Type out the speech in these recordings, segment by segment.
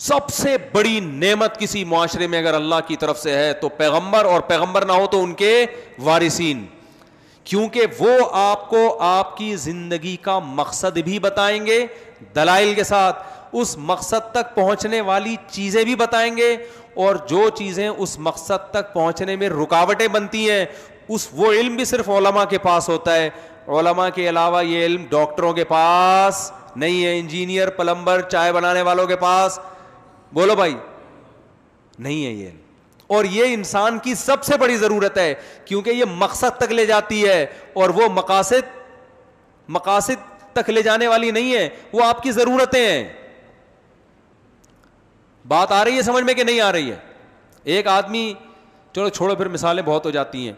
سب سے بڑی نعمت کسی معاشرے میں اگر اللہ کی طرف سے ہے تو پیغمبر، اور پیغمبر نہ ہو تو ان کے وارثین، کیونکہ وہ آپ کو آپ کی زندگی کا مقصد بھی بتائیں گے دلائل کے ساتھ، اس مقصد تک پہنچنے والی چیزیں بھی بتائیں گے، اور جو چیزیں اس مقصد تک پہنچنے میں رکاوٹیں بنتی ہیں وہ علم بھی صرف علماء کے پاس ہوتا ہے. علماء کے علاوہ یہ علم ڈاکٹروں کے پاس نہیں ہے، انجینئر، پلمبر، چائے بنانے والوں کے پاس، بولو بھائی، نہیں ہے یہ علم. اور یہ انسان کی سب سے بڑی ضرورت ہے، کیونکہ یہ مقصد تک لے جاتی ہے، اور وہ مقاصد تک لے جانے والی نہیں ہے، وہ آپ کی ضرورتیں ہیں. بات آ رہی ہے سمجھ میں کہ نہیں آ رہی ہے؟ ایک آدمی، چلو چھوڑو پھر مثالیں بہت ہو جاتی ہیں.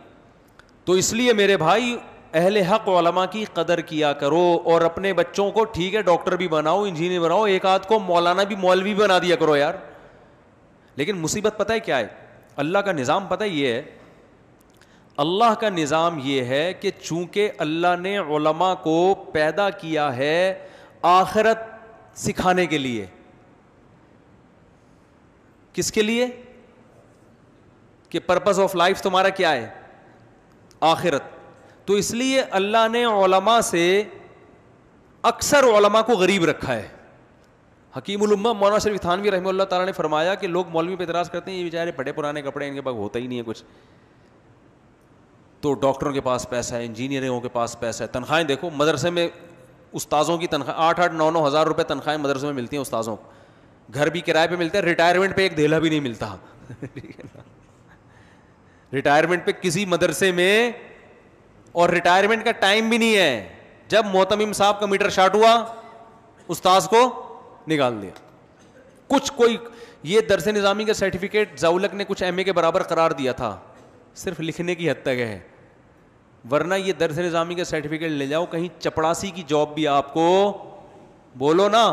تو اس لیے میرے بھائی اہل حق علماء کی قدر کیا کرو، اور اپنے بچوں کو ٹھیک ہے ڈاکٹر بھی بناؤ، انجینئر بناؤ، ایک آدھ کو مولانا بھی مولوی بھی بنا دیا کرو یار. لیکن مصیبت پتہ ہے کیا ہے؟ اللہ کا نظام پتہ یہ ہے، اللہ کا نظام یہ ہے کہ چونکہ اللہ نے علماء کو پیدا کیا ہے آخرت سکھانے کے لیے. کس کے لیے؟ کہ پرپز آف لائف تمہارا کیا ہے؟ آخرت. تو اس لیے اللہ نے علماء سے اکثر علماء کو غریب رکھا ہے. حکیم الامہ مولانا شریف تھانوی رحمہ اللہ تعالیٰ نے فرمایا کہ لوگ مولوی پہ اعتراض کرتے ہیں یہ بیچارے پھٹے پرانے کپڑے، ان کے پاس ہوتا ہی نہیں ہے کچھ، تو ڈاکٹروں کے پاس پیسہ ہے، انجینئروں کے پاس پیسہ ہے. تنخواہیں دیکھو مدرسے میں استاذوں کی تنخواہ 8-9 ہزار روپے تنخواہیں مدرسوں میں ملتی ہیں استاذوں کو، گھر بھی کرائے پہ ملتے ہیں، ریٹائرمنٹ پہ ایک دھیلا بھی نہیں ملتا. ریٹائرمنٹ پہ کسی مدرسے میں، اور ریٹائرمنٹ کا ٹائم بھی نہیں ہے، جب محتمم صاحب کا میٹر شارٹ ہوا استاذ کو نکال دیا. کوئی یہ درس نظامی کا سرٹیفکیٹ زاولک نے کچھ ایم اے کے برابر قرار دیا تھا، صرف لکھنے کی حد تک ہے، ورنہ یہ درس نظامی کا سرٹیفکیٹ لے جاؤ کہیں چپڑاسی کی جاب بھی آپ کو بولو نا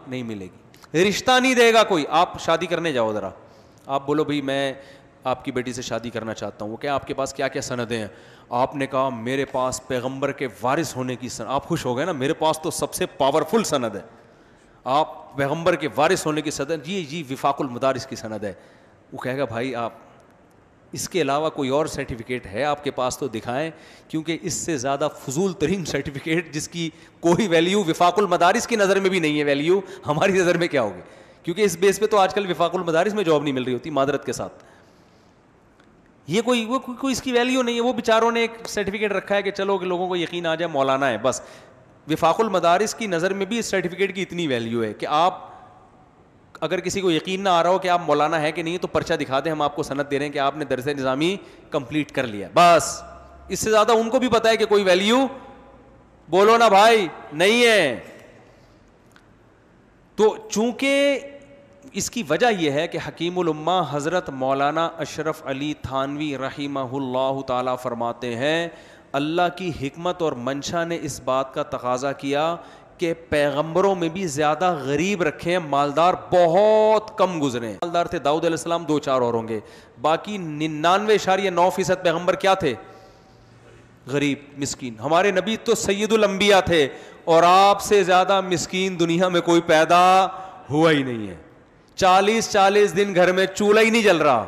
نہیں ملے گی. رشتہ نہیں دے گا کوئی. آپ شادی کرنے جاؤ ذرا، آپ بولو بھائی میں آپ کی بیٹی سے شادی کرنا چاہتا ہوں، کہ آپ کے پاس کیا کیا سندیں ہیں؟ آپ نے کہا میرے پاس پیغمبر کے وارث ہونے کی سند. آپ خوش ہو گئے نا، میرے پاس تو سب سے پاورفل سند ہے. آپ پیغمبر کے وارث ہونے کی سند، جی وفاق المدارس کی سند ہے. وہ کہے گا بھائی آپ اس کے علاوہ کوئی اور سرٹیفکیٹ ہے آپ کے پاس تو دکھائیں، کیونکہ اس سے زیادہ فضول ترین سرٹیفکیٹ جس کی کوئی ویلیو وفاق المدارس کی نظر میں بھی نہیں ہے، ویلیو ہماری نظر میں کیا ہوگی؟ کیونکہ اس بیس پہ تو آج کل وفاق المدارس میں جاب نہیں مل رہی ہوتی معذرت کے ساتھ. یہ کوئی اس کی ویلیو نہیں ہے. وہ بیچاروں نے ایک سرٹیفکیٹ رکھا ہے کہ چلو کہ لوگوں کو یقین آ جائے مولانا ہے بس. وفاق المدارس کی نظر میں بھی اس سرٹیفکیٹ کی اتنی ویلیو ہے کہ آپ اگر کسی کو یقین نہ آ رہا ہو کہ آپ مولانا ہے کہ نہیں تو پرچہ دکھا دیں، ہم آپ کو سند دے رہے ہیں کہ آپ نے درس نظامی کمپلیٹ کر لیا، بس. اس سے زیادہ ان کو بھی پتا ہے کہ کوئی ویلیو بولو نا بھائی نہیں ہے. تو چونکہ اس کی وجہ یہ ہے کہ حکیم الامہ حضرت مولانا اشرف علی تھانوی رحمہ اللہ تعالیٰ فرماتے ہیں اللہ کی حکمت اور منشا نے اس بات کا تقاضا کیا کہ پیغمبروں میں بھی زیادہ غریب رکھیں، مالدار بہت کم گزرے. مالدار تھے داؤد علیہ السلام، 2-4 اور ہوں گے، باقی 99.9% پیغمبر کیا تھے؟ غریب مسکین. ہمارے نبی تو سید الانبیاء تھے، اور آپ سے زیادہ مسکین دنیا میں کوئی پیدا ہوا ہی نہیں ہے. 40 دن گھر میں چولہا ہی نہیں جل رہا.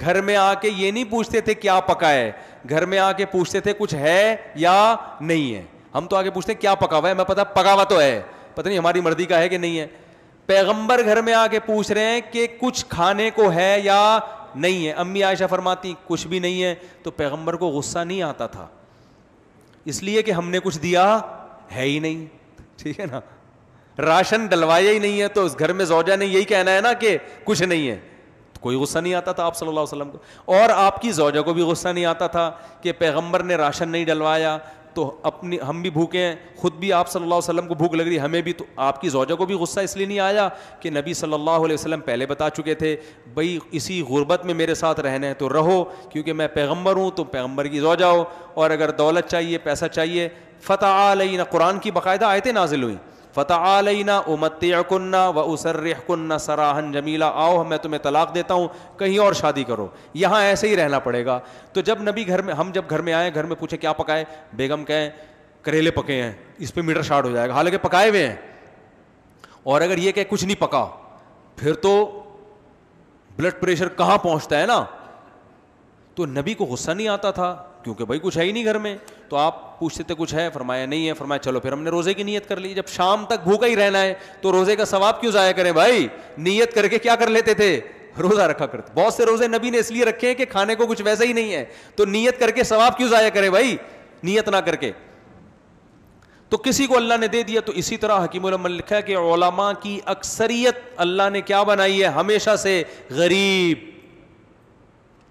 گھر میں آ کے یہ نہیں پوچھتے تھے کیا پکا ہے، گھر میں آ کے پوچھتے تھے کچھ ہے یا نہیں ہے. ہم تو آگے پوچھتے ہیں کیا پکا ہوا ہے، میں پتا پکا ہوا تو ہے، پتہ نہیں ہماری مرضی کا ہے کہ نہیں ہے. پیغمبر گھر میں آ کے پوچھ رہے ہیں کہ کچھ کھانے کو ہے یا نہیں ہے. امی عائشہ فرماتی کچھ بھی نہیں ہے. تو پیغمبر کو غصہ نہیں آتا تھا، اس لیے کہ ہم نے کچھ دیا ہے ہی نہیں. ٹھیک ہے نا، راشن ڈلوایا ہی نہیں ہے، تو اس گھر میں زوجہ نے یہی کہنا ہے نا کہ کچھ نہیں ہے. کوئی غصہ نہیں آتا تھا آپ صلی اللہ علیہ وسلم کو، اور آپ کی زوجہ کو بھی غصہ نہیں آتا تھا کہ پیغمبر نے راشن نہیں ڈلوایا تو ہم بھی بھوکے ہیں، خود بھی آپ صلی اللہ علیہ وسلم کو بھوک لگ رہی ہمیں بھی. تو آپ کی زوجہ کو بھی غصہ اس لیے نہیں آیا کہ نبی صلی اللہ علیہ وسلم پہلے بتا چکے تھے بھائی اسی غربت میں میرے ساتھ رہنا ہے تو رہو، کیونکہ میں پیغمبر ہوں، تم پیغمبر کی زوجہ ہو، اور اگر دولت چاہیے پیسہ چاہیے فتعالینا، قرآن کی باقاعدہ آیتیں نازل ہوئیں، فتعالینا امتعکن واسرحکن سراحا جمیلا، آؤ میں تمہیں طلاق دیتا ہوں، کہیں اور شادی کرو، یہاں ایسے ہی رہنا پڑے گا. تو جب نبی گھر میں، ہم جب گھر میں آئے، گھر میں پوچھے کیا پکائے، بیگم کہیں کریلے پکے ہیں، اس پہ میٹر شارٹ ہو جائے گا، حالانکہ پکائے ہوئے ہیں. اور اگر یہ کہ کچھ نہیں پکا، پھر تو بلڈ پریشر کہاں پہنچتا ہے نا. تو نبی کو غصہ نہیں آتا تھا کیونکہ بھائی کچھ ہے ہی نہیں گھر میں. تو آپ پوچھتے تھے کچھ ہے, فرمایا نہیں ہے. فرمایا چلو پھر ہم نے روزے کی نیت کر لی. جب شام تک بھوکا ہی رہنا ہے تو روزے کا ثواب کیوں ضائع کریں بھائی, نیت کر کے کیا کر لیتے تھے, روزہ رکھا کرتے. بہت سے روزے نبی نے اس لیے رکھے کہ کھانے کو کچھ ویسا ہی نہیں ہے, تو نیت کر کے ثواب کیوں ضائع کرے بھائی, نیت نہ کر کے. تو کسی کو اللہ نے دے دیا. تو اسی طرح حکیم الامت لکھا ہے کہ علماء کی اکثریت اللہ نے کیا بنائی ہے, ہمیشہ سے غریب.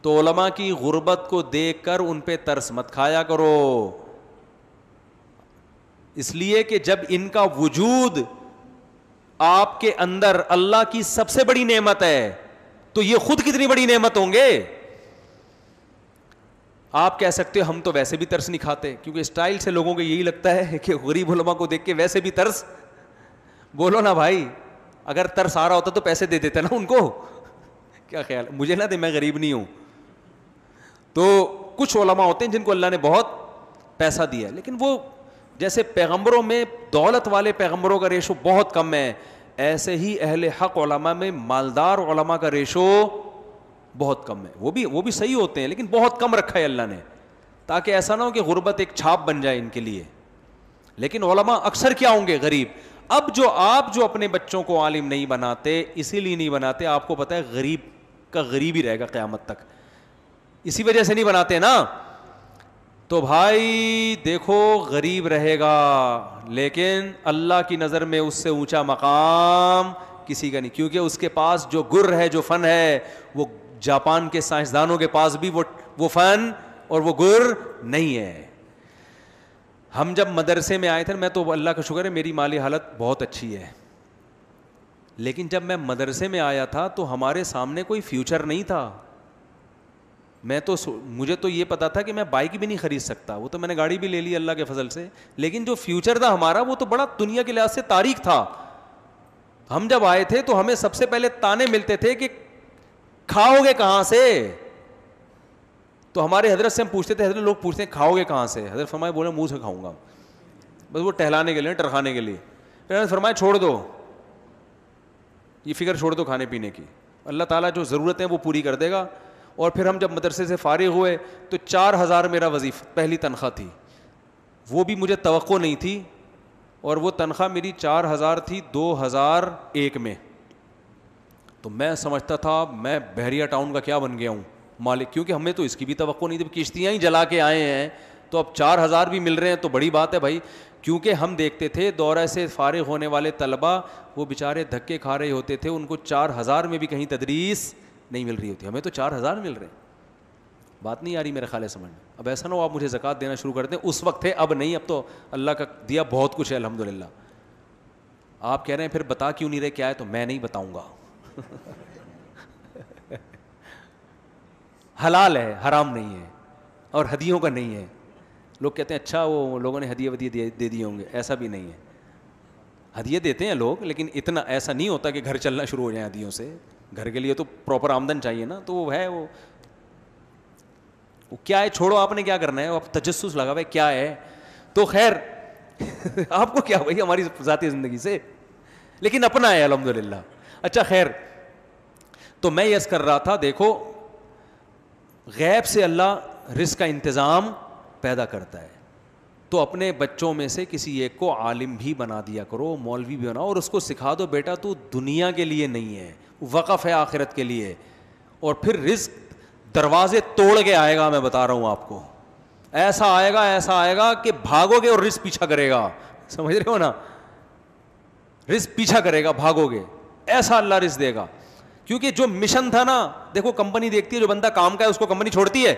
تو علماء کی غربت کو دیکھ کر ان پہ ترس مت کھایا کرو, اس لیے کہ جب ان کا وجود آپ کے اندر اللہ کی سب سے بڑی نعمت ہے تو یہ خود کتنی بڑی نعمت ہوں گے. آپ کہہ سکتے ہو ہم تو ویسے بھی ترس نہیں کھاتے, کیونکہ اسٹائل سے لوگوں کو یہی لگتا ہے کہ غریب علماء کو دیکھ کے ویسے بھی ترس. بولو نا بھائی, اگر ترس آ رہا ہوتا تو پیسے دے دیتے نا ان کو. کیا خیال, مجھے نہ دے, میں غریب نہیں ہوں. تو کچھ علماء ہوتے ہیں جن کو اللہ نے بہت پیسہ دیا, لیکن وہ جیسے پیغمبروں میں دولت والے پیغمبروں کا ریشو بہت کم ہے, ایسے ہی اہل حق علماء میں مالدار علماء کا ریشو بہت کم ہے. وہ بھی صحیح ہوتے ہیں لیکن بہت کم رکھا ہے اللہ نے, تاکہ ایسا نہ ہو کہ غربت ایک چھاپ بن جائے ان کے لیے. لیکن علماء اکثر کیا ہوں گے, غریب. اب آپ جو اپنے بچوں کو عالم نہیں بناتے, اسی لیے نہیں بناتے, آپ کو پتہ ہے غریب کا غریب ہی رہے گا قیامت تک, اسی وجہ سے نہیں بناتے نا. تو بھائی دیکھو غریب رہے گا لیکن اللہ کی نظر میں اس سے اونچا مقام کسی کا نہیں, کیونکہ اس کے پاس جو گر ہے, جو فن ہے, وہ جاپان کے سائنسدانوں کے پاس بھی وہ فن اور وہ گر نہیں ہے. ہم جب مدرسے میں آئے تھے, میں تو اللہ کا شکر ہے میری مالی حالت بہت اچھی ہے, لیکن جب میں مدرسے میں آیا تھا تو ہمارے سامنے کوئی فیوچر نہیں تھا. مجھے تو یہ پتا تھا کہ میں بائک بھی نہیں خرید سکتا, وہ تو میں نے گاڑی بھی لے لی اللہ کے فضل سے, لیکن جو فیوچر تھا ہمارا وہ تو بڑا دنیا کے لحاظ سے تاریک تھا. ہم جب آئے تھے تو ہمیں سب سے پہلے تانے ملتے تھے کہ کھاؤ گے کہاں سے. تو ہمارے حضرت سے ہم پوچھتے تھے, حضرت لوگ پوچھتے ہیں کھاؤ گے کہاں سے, حضرت فرمائے بولے منہ سے کھاؤں گا, بس وہ ٹہلانے کے لیے, ٹرکھانے کے لیے. پھر حضرت فرمائے چھوڑ دو یہ فکر, چھوڑ دو کھانے پینے کی, اللہ تعالیٰ جو ضرورت ہے وہ پوری کر دے گا. اور پھر ہم جب مدرسے سے فارغ ہوئے تو 4,000 میرا وظیفہ پہلی تنخواہ تھی, وہ بھی مجھے توقع نہیں تھی, اور وہ تنخواہ میری 4,000 تھی 2001 میں. تو میں سمجھتا تھا میں بحریہ ٹاؤن کا کیا بن گیا ہوں مالک, کیونکہ ہمیں تو اس کی بھی توقع نہیں تھی, کشتیاں ہی جلا کے آئے ہیں, تو اب 4,000 بھی مل رہے ہیں تو بڑی بات ہے بھائی. کیونکہ ہم دیکھتے تھے دورہ سے فارغ ہونے والے طلبہ وہ بیچارے دھکے کھا رہے ہوتے تھے, ان کو 4,000 میں بھی کہیں تدریس نہیں مل رہی ہوتی, ہمیں تو 4,000 مل رہے ہیں. بات نہیں آ رہی میرے خیال ہے سمجھ میں. اب ایسا نہ ہو آپ مجھے زکوٰۃ دینا شروع کر دیں, اس وقت ہے اب نہیں, اب تو اللہ کا دیا بہت کچھ ہے الحمدللہ. آپ کہہ رہے ہیں پھر بتا کیوں نہیں رہے کیا ہے, تو میں نہیں بتاؤں گا. حلال ہے, حرام نہیں ہے, اور ہدیوں کا نہیں ہے. لوگ کہتے ہیں اچھا وہ لوگوں نے ہدیے ودیے دے دیے ہوں گے, ایسا بھی نہیں ہے. ہدیے دیتے ہیں لوگ, لیکن اتنا ایسا نہیں ہوتا کہ گھر چلنا شروع ہو جائیں ہدیوں سے. گھر کے لیے تو پراپر آمدن چاہیے نا, تو وہ ہے وہ کیا ہے, چھوڑو آپ نے کیا کرنا ہے, آپ تجسس لگا ہوا ہے کیا ہے. تو خیر آپ کو کیا بھائی ہماری ذاتی زندگی سے, لیکن اپنا ہے الحمدللہ. اچھا خیر, تو میں یس کر رہا تھا, دیکھو غیب سے اللہ رزق کا انتظام پیدا کرتا ہے, تو اپنے بچوں میں سے کسی ایک کو عالم بھی بنا دیا کرو, مولوی بھی بناؤ, اور اس کو سکھا دو بیٹا تو دنیا کے لیے نہیں ہے, وقف ہے آخرت کے لیے. اور پھر رزق دروازے توڑ کے آئے گا, میں بتا رہا ہوں آپ کو, ایسا آئے گا کہ بھاگو گے اور رزق پیچھا کرے گا. سمجھ رہے ہو نا, رزق پیچھا کرے گا, بھاگو گے, ایسا اللہ رزق دے گا. کیونکہ جو مشن تھا نا, دیکھو کمپنی دیکھتی ہے جو بندہ کام کا ہے اس کو کمپنی چھوڑتی ہے.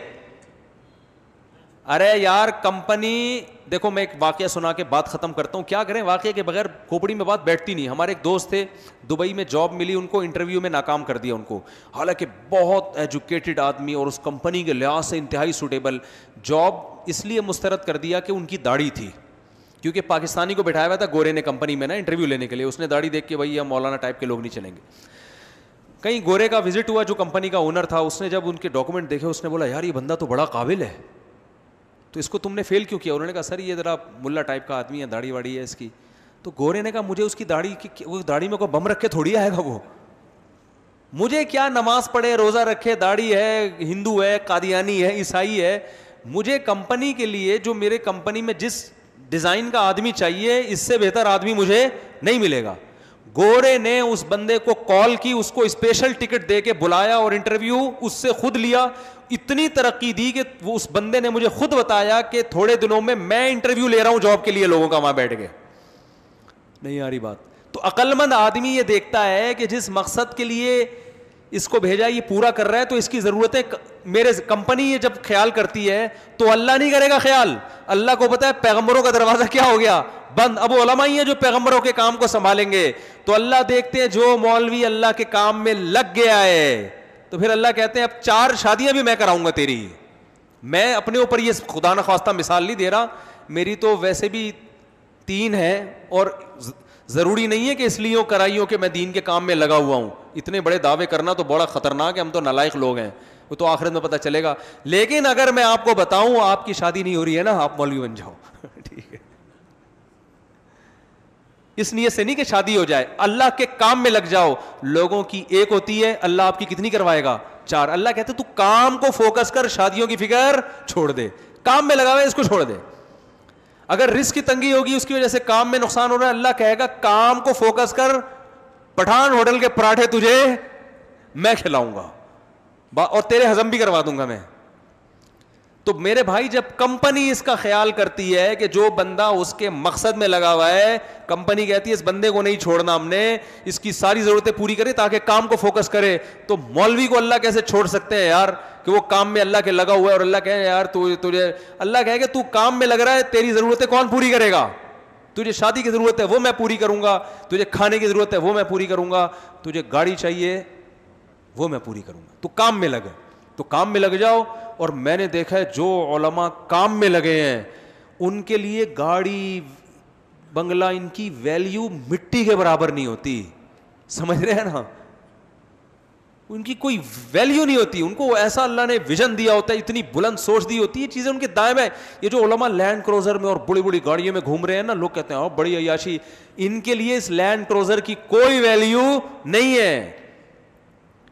ارے یار کمپنی, دیکھو میں ایک واقعہ سنا کے بات ختم کرتا ہوں, کیا کریں واقعے کے بغیر کھوپڑی میں بات بیٹھتی نہیں. ہمارے ایک دوست تھے دبئی میں, جاب ملی ان کو, انٹرویو میں ناکام کر دیا ان کو, حالانکہ بہت ایجوکیٹڈ آدمی اور اس کمپنی کے لحاظ سے انتہائی سوٹیبل. جاب اس لیے مسترد کر دیا کہ ان کی داڑھی تھی, کیونکہ پاکستانی کو بٹھایا ہوا تھا گورے نے کمپنی میں نا انٹرویو لینے کے لیے, اس نے داڑھی دیکھ کے بھائی یہ مولانا ٹائپ کے لوگ نہیں چلیں گے. کہیں گورے کا وزٹ ہوا جو کمپنی کا اونر تھا, اس نے جب ان کے ڈاکومنٹ دیکھے اس نے بولا یار یہ بندہ تو بڑا قابل ہے, تو اس کو تم نے فیل کیوں کیا. انہوں نے کہا سر یہ ذرا ملا ٹائپ کا آدمی ہے, داڑھی واڑی ہے اس کی. تو گورے نے کہا مجھے اس کی داڑھی میں کوئی بم رکھ کے تھوڑی آئے گا وہ, مجھے کیا نماز پڑھے, روزہ رکھے, داڑھی ہے, ہندو ہے, قادیانی ہے, عیسائی ہے, مجھے کمپنی کے لیے جو میرے کمپنی میں جس ڈیزائن کا آدمی چاہیے اس سے بہتر آدمی مجھے نہیں ملے گا. گورے نے اس بندے کو کال کی, اس کو اسپیشل ٹکٹ دے کے بلایا اور انٹرویو اس سے خود لیا. اتنی ترقی دی کہ وہ اس بندے نے مجھے خود بتایا کہ تھوڑے دنوں میں انٹرویو لے رہا ہوں جاب کے لیے لوگوں کا, وہاں بیٹھ کے. نہیں آ رہی بات. تو عقل مند آدمی یہ دیکھتا ہے کہ جس مقصد کے لیے اس کو بھیجا یہ پورا کر رہا ہے, تو اس کی ضرورتیں میرے کمپنی یہ جب خیال کرتی ہے تو اللہ نہیں کرے گا خیال. اللہ کو پتا ہے پیغمبروں کا دروازہ کیا ہو گیا بند. اب علماء ہی ہیں جو پیغمبروں کے کام کو سنبھالیں گے. تو اللہ دیکھتے ہیں جو مولوی اللہ کے کام میں لگ گیا ہے, تو پھر اللہ کہتے ہیں اب 4 شادیاں بھی میں کراؤں گا تیری. میں اپنے اوپر یہ خدا نخواستہ مثال نہیں دے رہا, میری تو ویسے بھی 3 ہیں, اور ضروری نہیں ہے کہ اس لیے کرائیوں کہ میں دین کے کام میں لگا ہوا ہوں. اتنے بڑے دعوے کرنا تو بڑا خطرناک ہے, ہم تو نالائق لوگ ہیں, وہ تو آخرت میں پتہ چلے گا. لیکن اگر میں آپ کو بتاؤں آپ کی شادی نہیں ہو رہی ہے نا, آپ مولوی بن جاؤ. ٹھیک ہے, اس نیت سے نہیں کہ شادی ہو جائے, اللہ کے کام میں لگ جاؤ. لوگوں کی ایک ہوتی ہے, اللہ آپ کی کتنی کروائے گا؟ 4. اللہ کہتے تو کام کو فوکس کر, شادیوں کی فکر چھوڑ دے. کام میں لگا ہوا ہے, اس کو چھوڑ دے. اگر رزق کی تنگی ہوگی اس کی وجہ سے کام میں نقصان ہو رہا ہے, اللہ کہے گا کام کو فوکس کر, پٹھان ہوٹل کے پراٹھے تجھے میں کھلاؤں گا اور تیرے ہضم بھی کروا دوں گا میں. تو میرے بھائی جب کمپنی اس کا خیال کرتی ہے کہ جو بندہ اس کے مقصد میں لگا ہوا ہے, کمپنی کہتی ہے اس بندے کو نہیں چھوڑنا, ہم نے اس کی ساری ضرورتیں پوری کریں تاکہ کام کو فوکس کرے. تو مولوی کو اللہ کیسے چھوڑ سکتے ہیں یار کہ وہ کام میں اللہ کے لگا ہوا ہے, اور اللہ کہے یار تجھے, اللہ کہے کہ تو کام میں لگ رہا ہے, تیری ضرورتیں کون پوری کرے گا؟ تجھے شادی کی ضرورت ہے وہ میں پوری کروں گا, تجھے کھانے کی ضرورت ہے وہ میں پوری کروں گا, تجھے گاڑی چاہیے وہ میں پوری کروں گا. تو کام میں لگے, تو کام میں لگ جاؤ. اور میں نے دیکھا ہے جو علماء کام میں لگے ہیں ان کے لیے گاڑی بنگلہ ان کی ویلیو مٹی کے برابر نہیں ہوتی. سمجھ رہے ہیں نا, ان کی کوئی ویلیو نہیں ہوتی. ان کو ایسا اللہ نے ویژن دیا ہوتا ہے, اتنی بلند سوچ دی ہوتی ہے, یہ چیزیں ان کے دائیں بائیں. یہ جو علماء لینڈ کروزر میں اور بڑی بڑی گاڑیوں میں گھوم رہے ہیں نا, لوگ کہتے ہیں بڑی عیاشی, ان کے لیے اس لینڈ کروزر کی کوئی ویلیو نہیں ہے.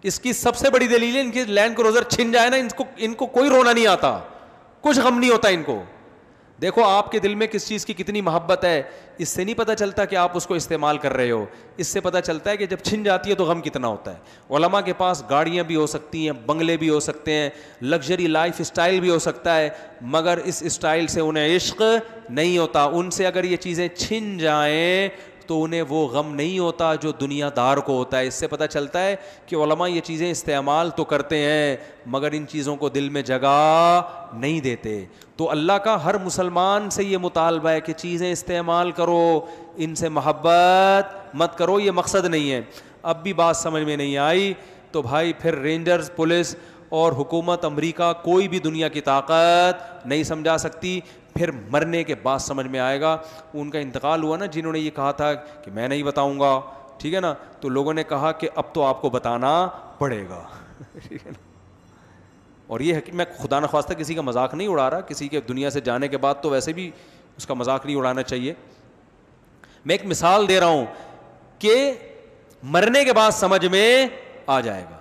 اس کی سب سے بڑی دلیل ہے ان کی لینڈ کروزر چھن جائے نا, ان کو کوئی رونا نہیں آتا, کچھ غم نہیں ہوتا ان کو. دیکھو آپ کے دل میں کس چیز کی کتنی محبت ہے, اس سے نہیں پتہ چلتا کہ آپ اس کو استعمال کر رہے ہو, اس سے پتہ چلتا ہے کہ جب چھن جاتی ہے تو غم کتنا ہوتا ہے. علماء کے پاس گاڑیاں بھی ہو سکتی ہیں, بنگلے بھی ہو سکتے ہیں, لگژری لائف اسٹائل بھی ہو سکتا ہے, مگر اس اسٹائل سے انہیں عشق نہیں ہوتا. ان سے اگر یہ چیزیں چھن جائیں تو انہیں وہ غم نہیں ہوتا جو دنیا دار کو ہوتا ہے. اس سے پتہ چلتا ہے کہ علماء یہ چیزیں استعمال تو کرتے ہیں مگر ان چیزوں کو دل میں جگہ نہیں دیتے. تو اللہ کا ہر مسلمان سے یہ مطالبہ ہے کہ چیزیں استعمال کرو, ان سے محبت مت کرو, یہ مقصد نہیں ہے. اب بھی بات سمجھ میں نہیں آئی تو بھائی پھر رینجرز, پولیس اور حکومت امریکہ کوئی بھی دنیا کی طاقت نہیں سمجھا سکتی. پھر مرنے کے بعد سمجھ میں آئے گا. ان کا انتقال ہوا نا, جنہوں نے یہ کہا تھا کہ میں نہیں بتاؤں گا, ٹھیک ہے نا, تو لوگوں نے کہا کہ اب تو آپ کو بتانا پڑے گا. ٹھیک ہے نا. اور یہ ہے کہ میں خدا نخواستہ کسی کا مذاق نہیں اڑا رہا, کسی کے دنیا سے جانے کے بعد تو ویسے بھی اس کا مذاق نہیں اڑانا چاہیے. میں ایک مثال دے رہا ہوں کہ مرنے کے بعد سمجھ میں آ جائے گا.